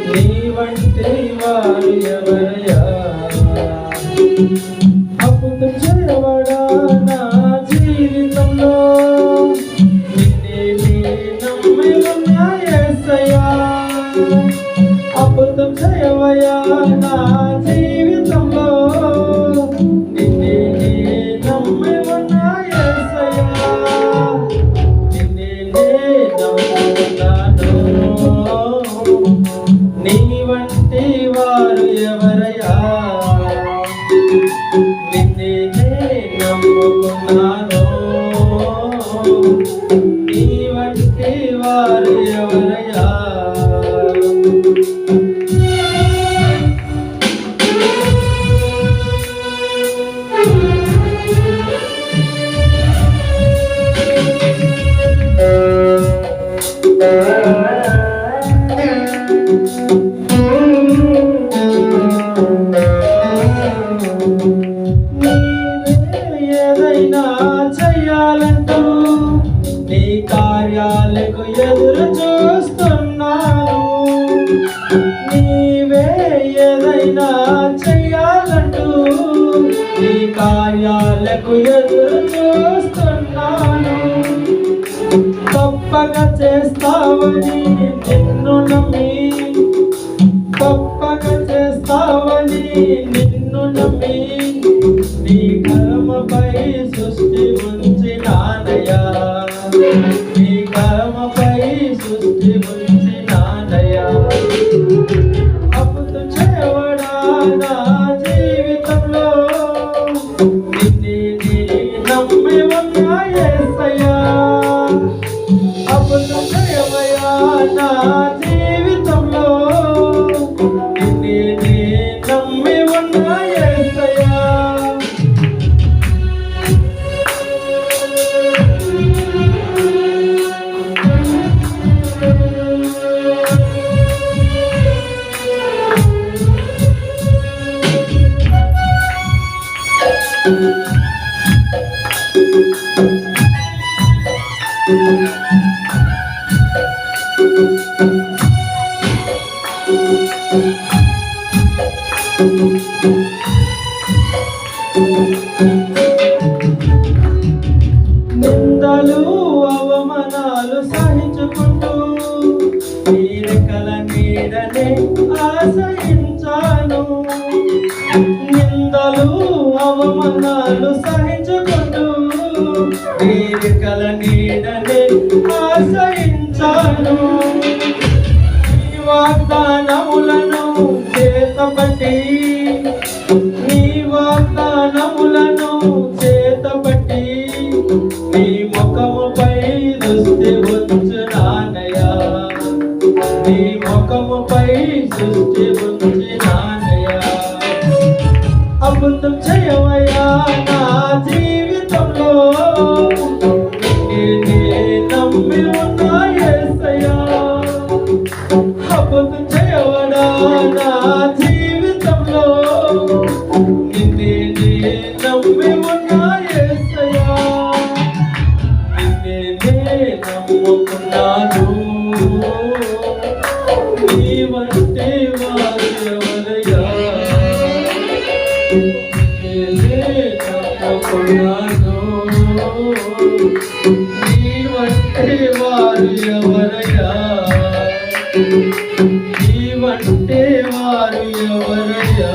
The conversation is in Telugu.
నీ వంటి వారు ఎవరయ్యా అద్భుతం చేయబడా నా జీవితంలో నిన్నే నమ్మి ఉన్న యేసయ్యా అద్భుతం చేయవయ్యా నా జీవితంలో నిన్నే నమ్మి ఉన్న యేసయ్యా నిన్నే నమ్ముకున్నాను నీ వంటి వారు ఎవరయ్యా నిన్నే నమ్ముకున్నాను నీ వంటి వారు ఎవరయ్యా ఏదైనా చెయ్యాలంటూ నీ కార్యాలకు ఎదురు చూస్తున్నాను నీవే ఏదైనా చెయ్యాలంటూ నీ కార్యాలకు ఎదురు చూస్తున్నాను గొప్పగా చేస్తావని నిన్ను నమ్మి గొప్పగా చేస్తావని నిన్ను నమ్మి నీ కర్మపై సృష్టి ఉంచినానయ్యా నీ కర్మపై సృష్టి ఉంచినానయ్యా అద్భుతం చేయవడా నా జీవితంలో నిన్నే నమ్మి ఉన్న యేసయ్యా అద్భుతం చేయవయ్యా నా జీవితంలో నిన్నే నమ్మి ఉన్న యేసయ్యా నిందలు అవమానాలు సహించుకుంటూ నీ రెక్కల నీడనే ఆశ్రయించాను నిందలు అవమానాలు సహించుకుంటూ నీ రెక్కల నీడనే ఆశ్రయించాను నీ వాగ్దానములను చేతపట్టి నీ వాగ్దానములను చేతపట్టి నీ ముఖముపై దృష్టి ఉంచునానయ్యా నీ ముఖముపై దృష్టి ఉంచునానయ్యా అద్భుతం చేయవయ్యా నా జీవితంలో నిన్నే నమ్మి ఉన్న యేసయ్యా అద్భుతం చేయవడా నా జీవితంలో నిన్నే నమ్మి ఉన్న యేసయ్యా నిన్నే నమ్ముకున్నాను నీ వంటి వారు ఎవరయ్యా నిన్నే నమ్ముకున్నాను నీ వంటి వారు ఎవరయ్యా నీ వంటి వారు ఎవరయ్యా